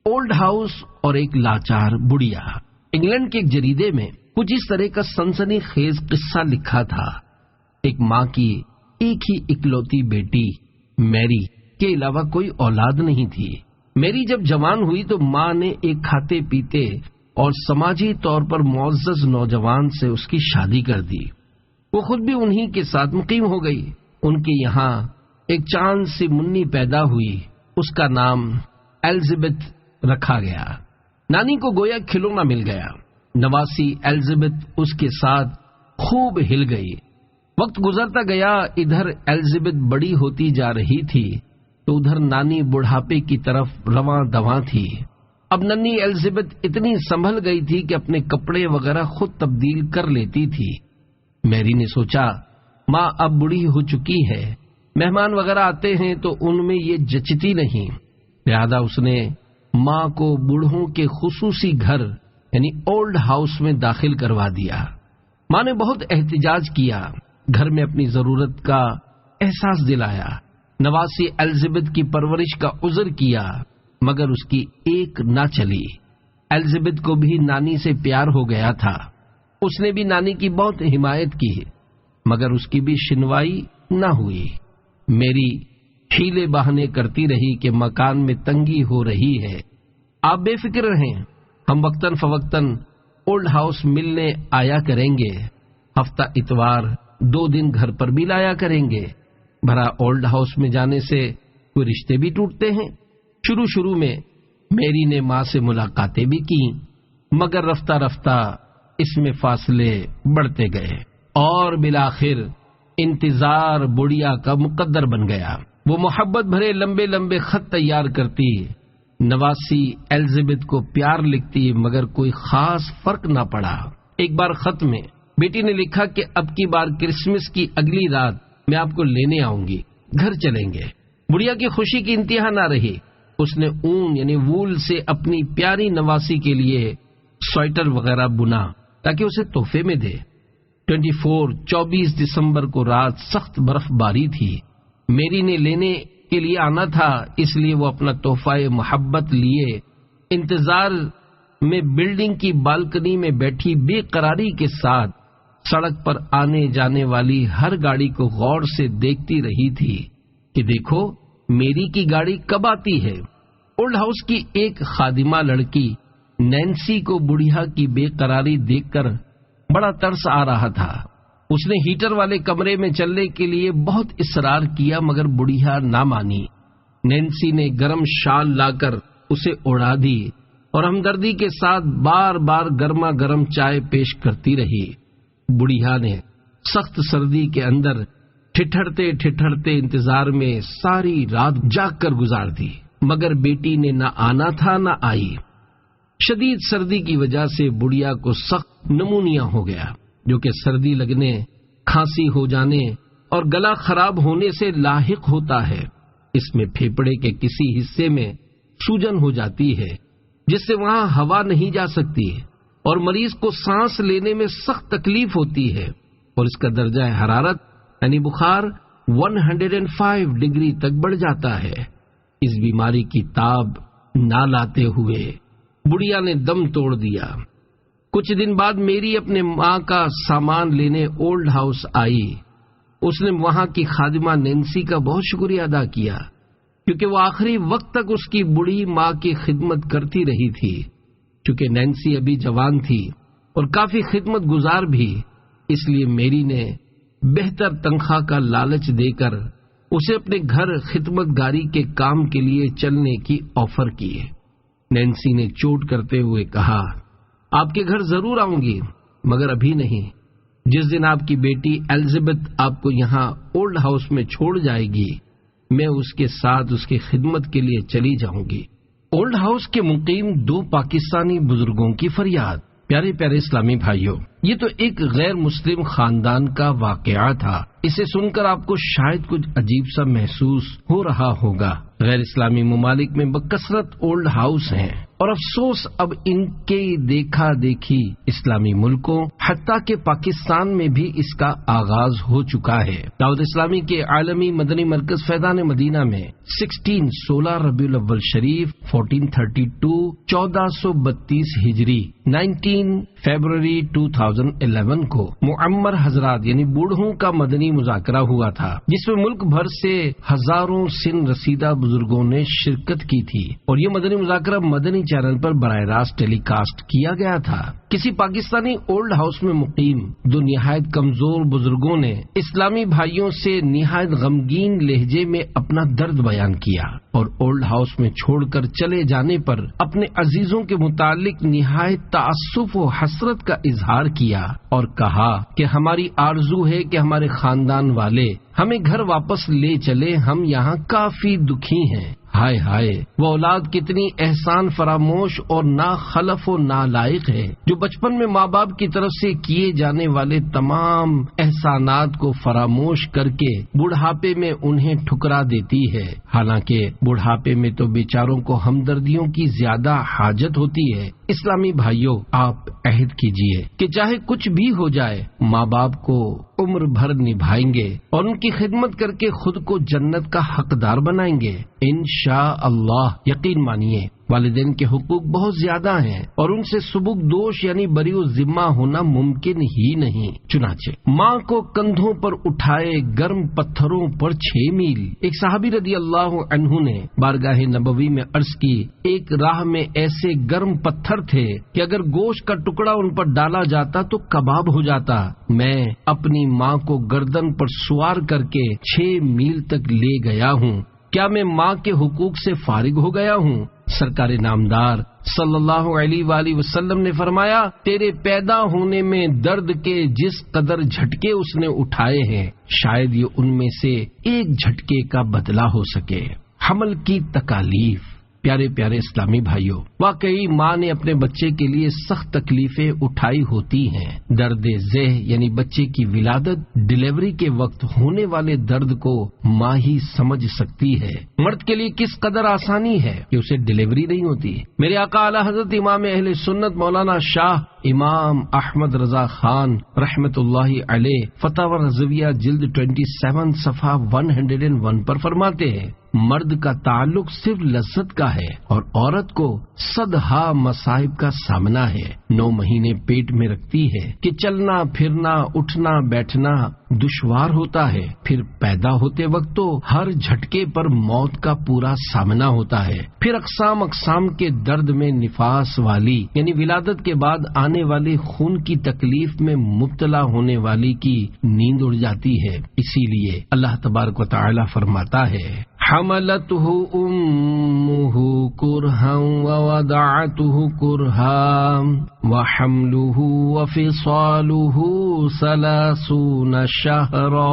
Speaker 1: اولڈ ہاؤس اور ایک لاچار بڑھیا۔ انگلینڈ کے ایک جریدے میں کچھ اس طرح کا سنسنی خیز قصہ لکھا تھا۔ ایک ماں کی ایک ہی اکلوتی بیٹی میری کے علاوہ کوئی اولاد نہیں تھی۔ میری جب جوان ہوئی تو ماں نے ایک کھاتے پیتے اور سماجی طور پر معزز نوجوان سے اس کی شادی کر دی۔ وہ خود بھی انہی کے ساتھ مقیم ہو گئی۔ ان کے یہاں ایک چاند سی منی پیدا ہوئی، اس کا نام ایلزبتھ رکھا گیا۔ نانی کو گویا کھلونا مل گیا۔ نواسی ایلزبتھ اس کے ساتھ خوب ہل گئی۔ وقت گزرتا گیا، ادھر ایلزبتھ بڑی ہوتی جا رہی تھی تو ادھر نانی بڑھاپے کی طرف رواں دواں تھی۔ اب ننھی ایلزبتھ اتنی سنبھل گئی تھی کہ اپنے کپڑے وغیرہ خود تبدیل کر لیتی تھی۔ میری نے سوچا ماں اب بوڑھی ہو چکی ہے، مہمان وغیرہ آتے ہیں تو ان میں یہ جچتی نہیں، لہذا اس نے ماں کو بوڑھوں کے خصوصی گھر یعنی اولڈ ہاؤس میں داخل کروا دیا۔ ماں نے بہت احتجاج کیا، گھر میں اپنی ضرورت کا احساس دلایا، نواسی ایلزبتھ کی پرورش کا عذر کیا، مگر اس کی ایک نہ چلی۔ ایلزبتھ کو بھی نانی سے پیار ہو گیا تھا، اس نے بھی نانی کی بہت حمایت کی، مگر اس کی بھی شنوائی نہ ہوئی۔ میری حیلے بہانے کرتی رہی کہ مکان میں تنگی ہو رہی ہے، آپ بے فکر رہیں، ہم وقتاً فوقتاً اولڈ ہاؤس ملنے آیا کریں گے، ہفتہ اتوار 2 دن گھر پر بھی لایا کریں گے۔ بھلا اولڈ ہاؤس میں جانے سے کوئی رشتے بھی ٹوٹتے ہیں؟ شروع میں میری نے ماں سے ملاقاتیں بھی کی، مگر رفتہ رفتہ اس میں فاصلے بڑھتے گئے اور بالآخر انتظار بڑھیا کا مقدر بن گیا۔ وہ محبت بھرے لمبے لمبے خط تیار کرتی، نواسی ایلزبتھ کو پیار لکھتی، مگر کوئی خاص فرق نہ پڑا۔ ایک بار خط میں بیٹی نے لکھا کہ اب کی بار کرسمس کی اگلی رات میں آپ کو لینے آؤں گی، گھر چلیں گے۔ بڑھیا کی خوشی کی انتہا نہ رہی، اس نے اون یعنی وول سے اپنی پیاری نواسی کے لیے سویٹر وغیرہ بنا تاکہ اسے تحفے میں دے۔ 24 دسمبر کو رات سخت برف باری تھی، میری نے لینے کے لیے آنا تھا، اس لیے وہ اپنا تحفہ محبت لیے انتظار میں بلڈنگ کی بالکنی میں بیٹھی بے قراری کے ساتھ سڑک پر آنے جانے والی ہر گاڑی کو غور سے دیکھتی رہی تھی کہ دیکھو میری کی گاڑی کب آتی ہے۔ اولڈ ہاؤس کی ایک خادمہ لڑکی نینسی کو بڑھیا کی بے قراری دیکھ کر بڑا ترس آ رہا تھا۔ اس نے ہیٹر والے کمرے میں چلنے کے لیے بہت اصرار کیا، مگر بڑھیا نہ مانی۔ نینسی نے گرم شال لا کر اسے اڑا دی اور ہمدردی کے ساتھ بار بار گرما گرم چائے پیش کرتی رہی۔ بڑھیا نے سخت سردی کے اندر ٹھٹھرتے ٹھٹھرتے انتظار میں ساری رات جاگ کر گزار دی، مگر بیٹی نے نہ آنا تھا نہ آئی۔ شدید سردی کی وجہ سے بڑھیا کو سخت نمونیا ہو گیا، جو کہ سردی لگنے، کھانسی ہو جانے اور گلا خراب ہونے سے لاحق ہوتا ہے۔ اس میں پھیپھڑے کے کسی حصے میں سوجن ہو جاتی ہے، جس سے وہاں ہوا نہیں جا سکتی اور مریض کو سانس لینے میں سخت تکلیف ہوتی ہے، اور اس کا درجہ حرارت یعنی بخار 105 ڈگری تک بڑھ جاتا ہے۔ اس بیماری کی تاب نہ لاتے ہوئے بڑھیا نے دم توڑ دیا۔ کچھ دن بعد میری اپنے ماں کا سامان لینے اولڈ ہاؤس آئی۔ اس نے وہاں کی خادمہ نینسی کا بہت شکریہ ادا کیا، کیونکہ وہ آخری وقت تک اس کی بوڑھی ماں کی خدمت کرتی رہی تھی۔ چونکہ نینسی ابھی جوان تھی اور کافی خدمت گزار بھی، اس لیے میری نے بہتر تنخواہ کا لالچ دے کر اسے اپنے گھر خدمت گاری کے کام کے لیے چلنے کی آفر کی۔ نینسی نے چوٹ کرتے ہوئے کہا، آپ کے گھر ضرور آؤں گی، مگر ابھی نہیں۔ جس دن آپ کی بیٹی ایلزبتھ آپ کو یہاں اولڈ ہاؤس میں چھوڑ جائے گی، میں اس کے ساتھ اس کی خدمت کے لیے چلی جاؤں گی۔ اولڈ ہاؤس کے مقیم 2 پاکستانی بزرگوں کی فریاد۔ پیارے پیارے اسلامی بھائیوں، یہ تو ایک غیر مسلم خاندان کا واقعہ تھا۔ اسے سن کر آپ کو شاید کچھ عجیب سا محسوس ہو رہا ہوگا۔ غیر اسلامی ممالک میں بکثرت اولڈ ہاؤس ہیں، اور افسوس اب ان کے دیکھا دیکھی اسلامی ملکوں حتیٰ کہ پاکستان میں بھی اس کا آغاز ہو چکا ہے۔ دعوت اسلامی کے عالمی مدنی مرکز فیضان مدینہ میں 16 ربیع الاول شریف 1432 1432 ہجری 19 فروری 2011 کو معمر حضرات یعنی بوڑھوں کا مدنی مذاکرہ ہوا تھا، جس میں ملک بھر سے ہزاروں سن رسیدہ بزرگوں نے شرکت کی تھی، اور یہ مدنی مذاکرہ مدنی چینل پر براہ راست ٹیلی کاسٹ کیا گیا تھا۔ کسی پاکستانی اولڈ ہاؤس میں مقیم 2 نہایت کمزور بزرگوں نے اسلامی بھائیوں سے نہایت غمگین لہجے میں اپنا درد بیان کیا، اور اولڈ ہاؤس میں چھوڑ کر چلے جانے پر اپنے عزیزوں کے متعلق نہایت تعصف و حسرت کا اظہار کیا، اور کہا کہ ہماری آرزو ہے کہ ہمارے خاندان والے ہمیں گھر واپس لے چلے، ہم یہاں کافی دکھی ہیں۔ ہائے ہائے، وہ اولاد کتنی احسان فراموش اور ناخلف و نالائق ہے، جو بچپن میں ماں باپ کی طرف سے کیے جانے والے تمام احسانات کو فراموش کر کے بڑھاپے میں انہیں ٹھکرا دیتی ہے۔ حالانکہ بڑھاپے میں تو بیچاروں کو ہمدردیوں کی زیادہ حاجت ہوتی ہے۔ اسلامی بھائیوں، آپ عہد کیجئے کہ چاہے کچھ بھی ہو جائے، ماں باپ کو عمر بھر نبھائیں گے اور ان کی خدمت کر کے خود کو جنت کا حقدار بنائیں گے انشاءاللہ۔ یقین مانیے، والدین کے حقوق بہت زیادہ ہیں اور ان سے سبک دوش یعنی بری و ذمہ ہونا ممکن ہی نہیں۔ چنانچہ ماں کو کندھوں پر اٹھائے گرم پتھروں پر 6 میل۔ ایک صحابی رضی اللہ عنہ نے بارگاہ نبوی میں عرض کی، ایک راہ میں ایسے گرم پتھر تھے کہ اگر گوشت کا ٹکڑا ان پر ڈالا جاتا تو کباب ہو جاتا۔ میں اپنی ماں کو گردن پر سوار کر کے 6 میل تک لے گیا ہوں۔ کیا میں ماں کے حقوق سے فارغ ہو گیا ہوں؟ سرکار نامدار صلی اللہ علیہ وآلہ وسلم نے فرمایا، تیرے پیدا ہونے میں درد کے جس قدر جھٹکے اس نے اٹھائے ہیں، شاید یہ ان میں سے ایک جھٹکے کا بدلہ ہو سکے۔ حمل کی تکالیف۔ پیارے پیارے اسلامی بھائیوں، واقعی ماں نے اپنے بچے کے لیے سخت تکلیفیں اٹھائی ہوتی ہیں۔ درد ذہ یعنی بچے کی ولادت، ڈیلیوری کے وقت ہونے والے درد کو ماں ہی سمجھ سکتی ہے۔ مرد کے لیے کس قدر آسانی ہے کہ اسے ڈیلیوری نہیں ہوتی۔ میرے آقا اعلی حضرت امام اہل سنت مولانا شاہ امام احمد رضا خان رحمت اللہ علیہ فتاوی رضویہ جلد 27 صفحہ 101 پر فرماتے ہیں، مرد کا تعلق صرف لذت کا ہے اور عورت کو صدہا مصائب کا سامنا ہے۔ 9 مہینے پیٹ میں رکھتی ہے کہ چلنا پھرنا اٹھنا بیٹھنا دشوار ہوتا ہے، پھر پیدا ہوتے وقت تو ہر جھٹکے پر موت کا پورا سامنا ہوتا ہے، پھر اقسام اقسام کے درد میں نفاس والی یعنی ولادت کے بعد آنے والے خون کی تکلیف میں مبتلا ہونے والی کی نیند اڑ جاتی ہے۔ اسی لیے اللہ تبارک و تعالی فرماتا ہے، حملته امه کرہا ووضعته کرہا وحمله وفصاله 30 شہرا۔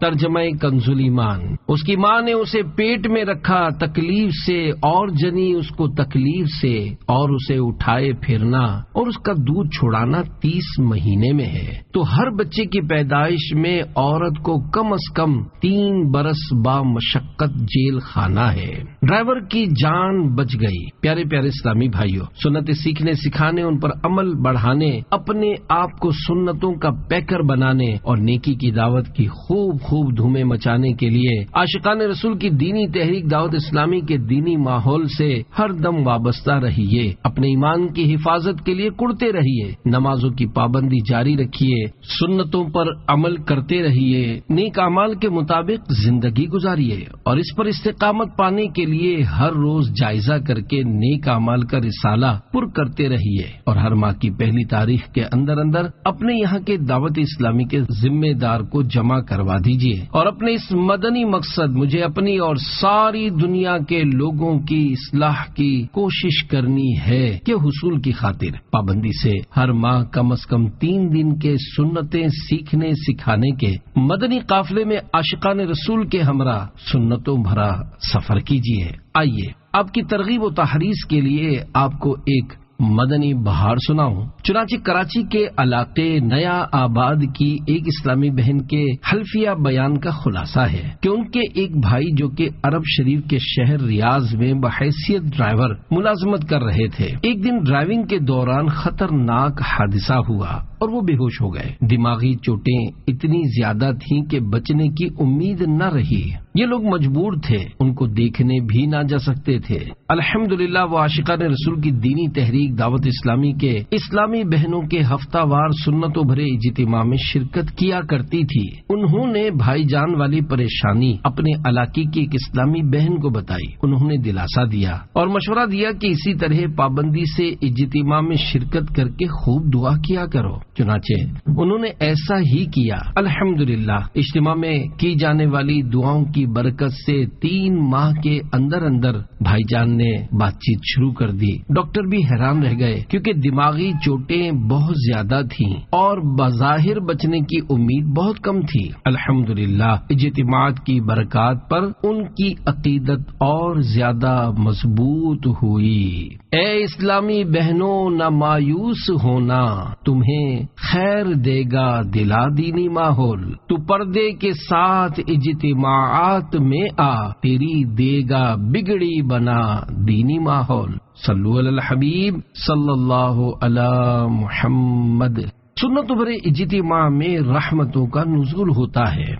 Speaker 1: ترجمہ کنز ایمان، اس کی ماں نے اسے پیٹ میں رکھا تکلیف سے اور جنی اس کو تکلیف سے، اور اسے اٹھائے پھرنا اور اس کا دودھ چھڑانا 30 مہینے میں ہے۔ تو ہر بچے کی پیدائش میں عورت کو کم از کم 3 برس با مشقت جیل خانہ ہے۔ ڈرائیور کی جان بچ گئی۔ پیارے پیارے اسلامی بھائیوں، سنتیں سیکھنے سکھانے، ان پر عمل بڑھانے، اپنے آپ کو سنتوں کا پیکر بنانے اور نیکی کی دعوت کی خوب دھومیں مچانے کے لیے عاشقان رسول کی دینی تحریک دعوت اسلامی کے دینی ماحول سے ہر دم وابستہ رہیے۔ اپنے ایمان کی حفاظت کے لیے کڑتے رہیے، نمازوں کی پابندی جاری رکھیے، سنتوں پر عمل کرتے رہیے، نیک اعمال کے مطابق زندگی گزاریے اور اس پر استقامت پانے کے لیے ہر روز جائزہ کر کے نیک اعمال کا رسالہ پر کرتے رہیے اور ہر ماہ کی پہلی تاریخ کے اندر اپنے یہاں کے دعوت اسلامی کے ذمہ دار کو جمع کروا دیجیے اور اپنے اس مدنی مقصد مجھے اپنی اور ساری دنیا کے لوگوں کی اصلاح کی کوشش کرنی ہے کہ حصول کی خاطر پابندی سے ہر ماہ کم از کم 3 دن کے سنتیں سیکھنے سکھانے کے مدنی قافلے میں عاشقان رسول کے ہمراہ سنتوں بھرا سفر کیجیے۔ آئیے آپ کی ترغیب و تحریض کے لیے آپ کو ایک مدنی بہار سناؤں۔ چنانچہ کراچی کے علاقے نیا آباد کی ایک اسلامی بہن کے حلفیہ بیان کا خلاصہ ہے کہ ان کے ایک بھائی جو کہ عرب شریف کے شہر ریاض میں بحیثیت ڈرائیور ملازمت کر رہے تھے، ایک دن ڈرائیونگ کے دوران خطرناک حادثہ ہوا اور وہ بے ہوش ہو گئے۔ دماغی چوٹیں اتنی زیادہ تھیں کہ بچنے کی امید نہ رہی۔ یہ لوگ مجبور تھے، ان کو دیکھنے بھی نہ جا سکتے تھے۔ الحمدللہ وہ عاشقان رسول کی دینی تحریک دعوت اسلامی کے اسلامی بہنوں کے ہفتہ وار سنتوں بھرے اجتماع میں شرکت کیا کرتی تھی۔ انہوں نے بھائی جان والی پریشانی اپنے علاقے کی ایک اسلامی بہن کو بتائی۔ انہوں نے دلاسا دیا اور مشورہ دیا کہ اسی طرح پابندی سے اجتماع میں شرکت کر کے خوب دعا کیا کرو۔ چنانچہ انہوں نے ایسا ہی کیا۔ الحمدللہ اجتماع میں کی جانے والی دعاؤں کی برکت سے 3 ماہ کے اندر بھائی جان نے بات چیت شروع کر دی۔ ڈاکٹر بھی حیران رہ گئے کیونکہ دماغی چوٹیں بہت زیادہ تھیں اور بظاہر بچنے کی امید بہت کم تھی۔ الحمدللہ اجتماعات کی برکات پر ان کی عقیدت اور زیادہ مضبوط ہوئی۔ اے اسلامی بہنوں نہ مایوس ہونا، تمہیں خیر دے گا دلا دینی ماحول۔ تو پردے کے ساتھ اجتماعات میں آ، تیری دے گا بگڑی بنا دینی ماحول۔ صلو علی الحبیب صلی اللہ علی محمد۔ سنتوں بھرے اجتماع میں رحمتوں کا نزول ہوتا ہے۔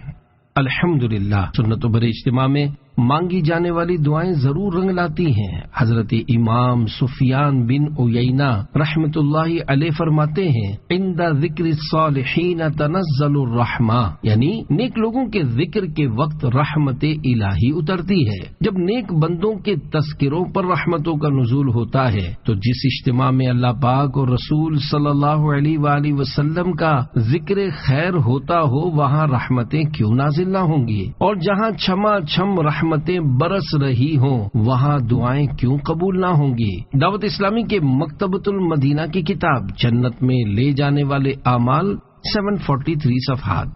Speaker 1: الحمدللہ سنتوں بھرے اجتماع میں مانگی جانے والی دعائیں ضرور رنگ لاتی ہیں۔ حضرت امام سفیان بن عیینہ رحمت اللہ علیہ فرماتے ہیں، عند ذکر الصالحین تنزل الرحمہ، یعنی نیک لوگوں کے ذکر کے وقت رحمت الہی اترتی ہے۔ جب نیک بندوں کے تذکروں پر رحمتوں کا نزول ہوتا ہے تو جس اجتماع میں اللہ پاک اور رسول صلی اللہ علیہ وآلہ وسلم کا ذکر خیر ہوتا ہو وہاں رحمتیں کیوں نازل نہ ہوں گی، اور جہاں چھما چھم رحمتیں برس رہی ہوں وہاں دعائیں کیوں قبول نہ ہوں گی۔ دعوت اسلامی کے مکتبۃ المدینہ کی کتاب جنت میں لے جانے والے اعمال 743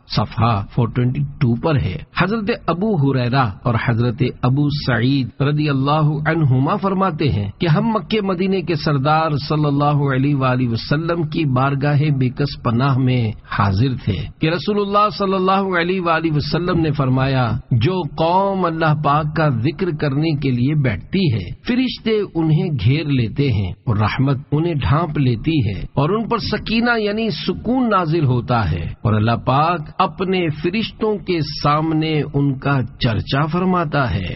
Speaker 1: صفحہ 422 پر ہے۔ حضرت ابو ہریرہ اور حضرت ابو سعید رضی اللہ عنہما فرماتے ہیں کہ ہم مکہ مدینے کے سردار صلی اللہ علیہ وآلہ وسلم کی بارگاہ بیکس پناہ میں حاضر تھے کہ رسول اللہ صلی اللہ علیہ وآلہ وسلم نے فرمایا، جو قوم اللہ پاک کا ذکر کرنے کے لیے بیٹھتی ہے فرشتے انہیں گھیر لیتے ہیں اور رحمت انہیں ڈھانپ لیتی ہے اور ان پر سکینہ یعنی سکون نازل ہوتا ہے، اور اللہ پاک اپنے فرشتوں کے سامنے ان کا چرچا فرماتا ہے۔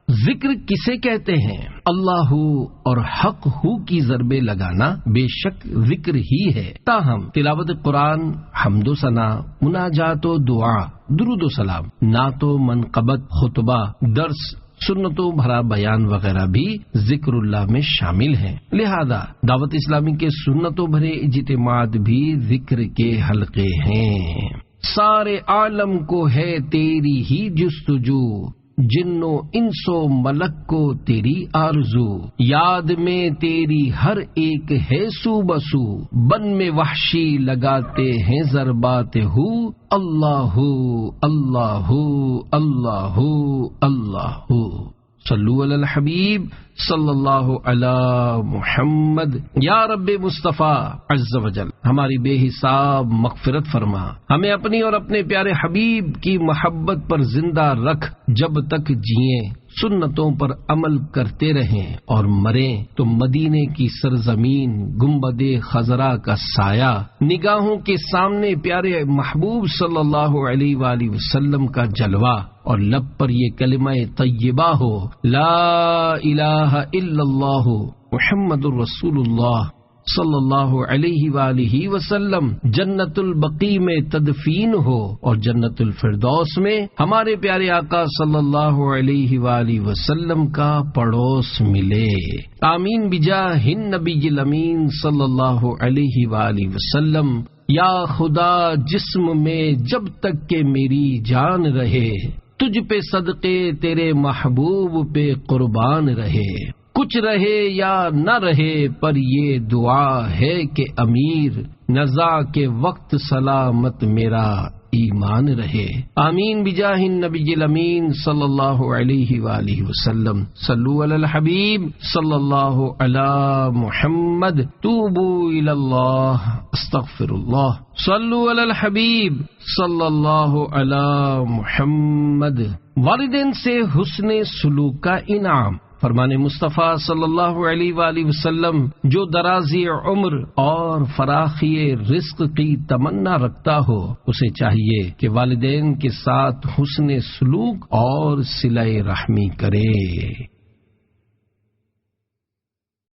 Speaker 1: ذکر کسے کہتے ہیں؟ اللہ اور حق ہو کی ضربیں لگانا بے شک ذکر ہی ہے، تاہم تلاوت قرآن، حمد و ثنا، مناجات و دعا، درود و سلام، نعت و منقبت، خطبہ، درس، سنتوں بھرا بیان وغیرہ بھی ذکر اللہ میں شامل ہیں۔ لہذا دعوت اسلامی کے سنتوں بھرے اجتماعات بھی ذکر کے حلقے ہیں۔ سارے عالم کو ہے تیری ہی جستجو، جنو انسو ملک کو تیری آرزو، یاد میں تیری ہر ایک ہے سو بسو، بن میں وحشی لگاتے ہیں ضربات ہو، اللہ اللہ اللہ اللہ۔ صلو علی الحبیب صلی اللہ علی محمد۔ یا رب مصطفیٰ عز وجل ہماری بے حساب مغفرت فرما، ہمیں اپنی اور اپنے پیارے حبیب کی محبت پر زندہ رکھ، جب تک جئیں سنتوں پر عمل کرتے رہیں اور مریں تو مدینے کی سرزمین، گنبد خضرا کا سایہ، نگاہوں کے سامنے پیارے محبوب صلی اللہ علیہ وآلہ وسلم کا جلوہ، اور لب پر یہ کلمہ طیبہ ہو، لا الہ الا اللہ محمد الرسول اللہ صلی اللہ علیہ وآلہ وسلم جنت البقیع میں تدفین ہو اور جنت الفردوس میں ہمارے پیارے آقا صلی اللہ علیہ وآلہ وسلم کا پڑوس ملے۔ آمین بجاہ النبی الامین صلی اللہ علیہ وآلہ وسلم۔ یا خدا جسم میں جب تک کہ میری جان رہے، تجھ پہ صدقے تیرے محبوب پہ قربان رہے، کچھ رہے یا نہ رہے پر یہ دعا ہے کہ امیر نزا کے وقت سلامت میرا ایمان رہے۔ آمین بجاہ النبی الامین صلی اللہ علیہ وآلہ وسلم۔ صلو علی الحبیب صلی اللہ علی محمد، توبوا الی اللہ، استغفر اللہ۔ صلو علی الحبیب صلی اللہ علی محمد۔ والدین سے حسن سلوک کا انعام۔ فرمان مصطفیٰ صلی اللہ علیہ وآلہ وسلم جو درازی عمر اور فراخی رزق کی تمنا رکھتا ہو، اسے چاہیے کہ والدین کے ساتھ حسن سلوک اور صلہ رحمی کرے۔